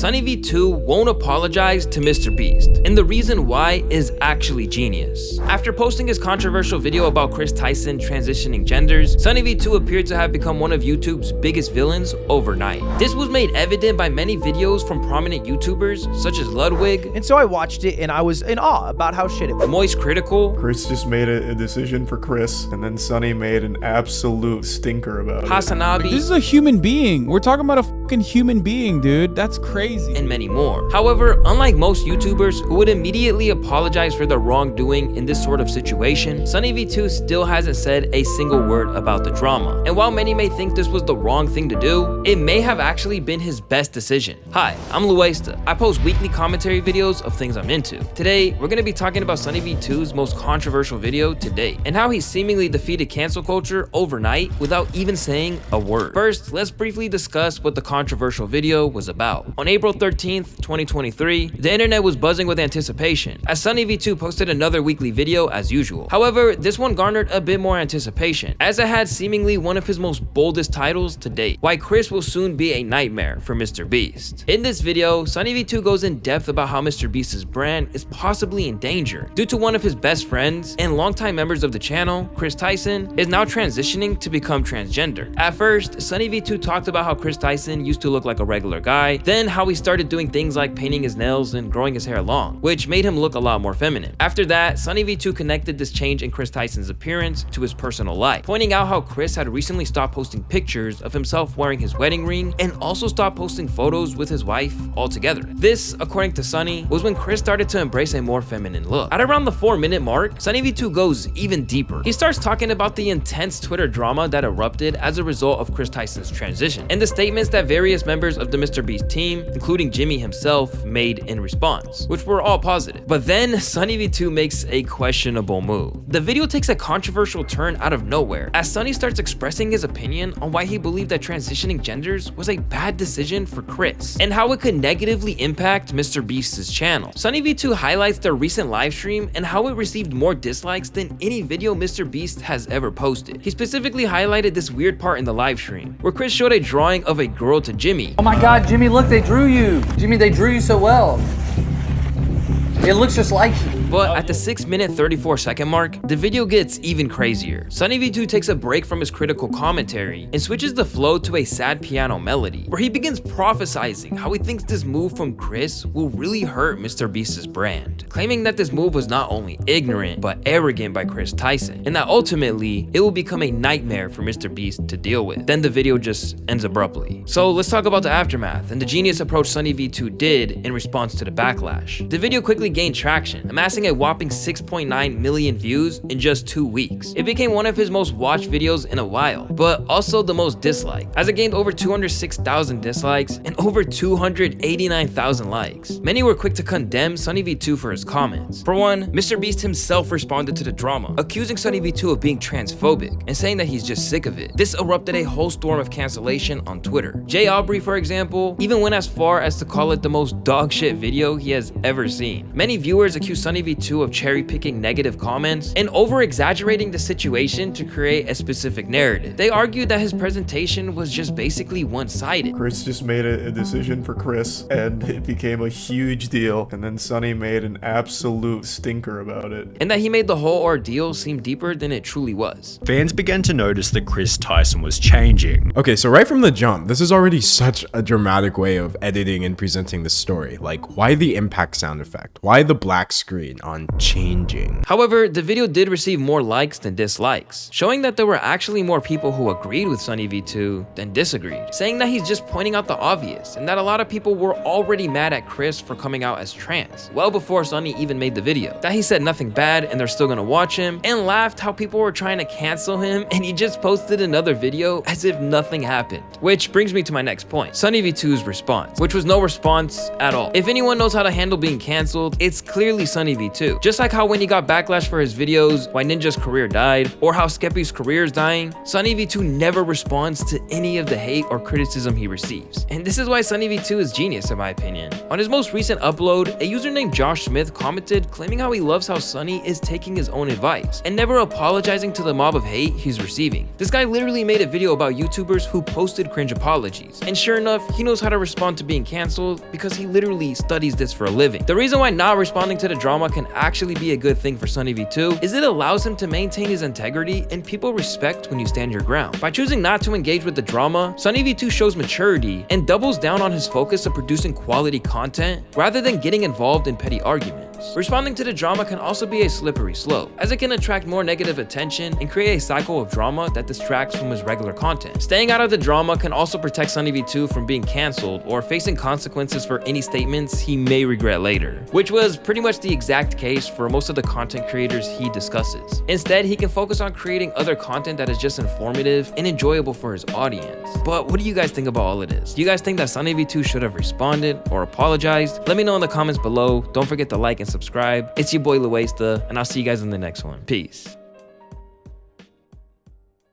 SunnyV2 won't apologize to MrBeast, and the reason why is actually genius. After posting his controversial video about Chris Tyson transitioning genders, SunnyV2 appeared to have become one of YouTube's biggest villains overnight. This was made evident by many videos from prominent YouTubers such as Ludwig, and so I watched it and I was in awe about how shit it was. Moist Critical, Chris just made a decision for Chris, and then Sunny made an absolute stinker about it. Hasanabi, This is a human being. We're talking about a fucking human being, dude. That's crazy. and many more. However, unlike most YouTubers who would immediately apologize for their wrongdoing in this sort of situation, SunnyV2 still hasn't said a single word about the drama. And while many may think this was the wrong thing to do, it may have actually been his best decision. Hi, I'm Louaista. I post weekly commentary videos of things I'm into. Today, we're going to be talking about SunnyV2's most controversial video to date, and how he seemingly defeated cancel culture overnight without even saying a word. First, let's briefly discuss what the controversial video was about. On April 13th, 2023, the internet was buzzing with anticipation as SunnyV2 posted another weekly video as usual. However, this one garnered a bit more anticipation as it had seemingly one of his most boldest titles to date: Why Chris Will Soon Be a Nightmare for MrBeast. In this video, SunnyV2 goes in depth about how MrBeast's brand is possibly in danger due to one of his best friends and longtime members of the channel, Chris Tyson, is now transitioning to become transgender. At first, SunnyV2 talked about how Chris Tyson used to look like a regular guy, then how he started doing things like painting his nails and growing his hair long, which made him look a lot more feminine. After that, SunnyV2 connected this change in Chris Tyson's appearance to his personal life, pointing out how Chris had recently stopped posting pictures of himself wearing his wedding ring and also stopped posting photos with his wife altogether. This, according to Sunny, was when Chris started to embrace a more feminine look. At around the 4-minute mark, SunnyV2 goes even deeper. He starts talking about the intense Twitter drama that erupted as a result of Chris Tyson's transition, and the statements that various members of the MrBeast team, including Jimmy himself, made in response, which were all positive. But then SunnyV2 makes a questionable move. The video takes a controversial turn out of nowhere as Sunny starts expressing his opinion on why he believed that transitioning genders was a bad decision for Chris and how it could negatively impact MrBeast's channel. SunnyV2 highlights their recent live stream and how it received more dislikes than any video MrBeast has ever posted. He specifically highlighted this weird part in the live stream where Chris showed a drawing of a girl to Jimmy. Oh my God, Jimmy, look, they drew you. Jimmy, they drew you so well. It looks just like you. But at the 6-minute 34-second mark, the video gets even crazier. SunnyV2 takes a break from his critical commentary and switches the flow to a sad piano melody, where he begins prophesizing how he thinks this move from Chris will really hurt MrBeast's brand, claiming that this move was not only ignorant but arrogant by Chris Tyson, and that ultimately it will become a nightmare for MrBeast to deal with. Then the video just ends abruptly. So let's talk about the aftermath and the genius approach SunnyV2 did in response to the backlash. The video quickly gained traction, amassing a whopping 6.9 million views in just 2 weeks. It became one of his most watched videos in a while, but also the most disliked, as it gained over 206,000 dislikes and over 289,000 likes. Many were quick to condemn SunnyV2 for his comments. For one, MrBeast himself responded to the drama, accusing SunnyV2 of being transphobic and saying that he's just sick of it. This erupted a whole storm of cancellation on Twitter. Jay Aubrey, for example, even went as far as to call it the most dog shit video he has ever seen. Many viewers accused SunnyV2 of cherry-picking negative comments and over-exaggerating the situation to create a specific narrative. They argued that his presentation was just basically one-sided. Chris just made a decision for Chris, and it became a huge deal, and then Sunny made an absolute stinker about it. And that he made the whole ordeal seem deeper than it truly was. Fans began to notice that Chris Tyson was changing. Okay, so right from the jump, this is already such a dramatic way of editing and presenting the story. Like, why the impact sound effect? Why the black screen on changing? However, the video did receive more likes than dislikes, showing that there were actually more people who agreed with SunnyV2 than disagreed, saying that he's just pointing out the obvious and that a lot of people were already mad at Chris for coming out as trans, well before Sunny even made the video, that he said nothing bad and they're still gonna watch him, and laughed how people were trying to cancel him and he just posted another video as if nothing happened. Which brings me to my next point, SunnyV2's response, which was no response at all. If anyone knows how to handle being canceled, it's clearly SunnyV2. SunnyV2. Just like how when he got backlash for his videos, why Ninja's career died, or how Skeppy's career is dying, SunnyV2 never responds to any of the hate or criticism he receives. And this is why SunnyV2 is genius in my opinion. On his most recent upload, a user named Josh Smith commented claiming how he loves how Sunny is taking his own advice and never apologizing to the mob of hate he's receiving. This guy literally made a video about YouTubers who posted cringe apologies. And sure enough, he knows how to respond to being canceled because he literally studies this for a living. The reason why not responding to the drama can actually be a good thing for SunnyV2 is it allows him to maintain his integrity and people respect when you stand your ground. By choosing not to engage with the drama, SunnyV2 shows maturity and doubles down on his focus of producing quality content rather than getting involved in petty arguments. Responding to the drama can also be a slippery slope, as it can attract more negative attention and create a cycle of drama that distracts from his regular content. Staying out of the drama can also protect SunnyV2 from being canceled or facing consequences for any statements he may regret later, which was pretty much the exact case for most of the content creators he discusses. Instead, he can focus on creating other content that is just informative and enjoyable for his audience. But what do you guys think about all of this? Do you guys think that SunnyV2 should have responded or apologized? Let me know in the comments below. Don't forget to like and subscribe. It's your boy Louaista, and I'll see you guys in the next one. Peace.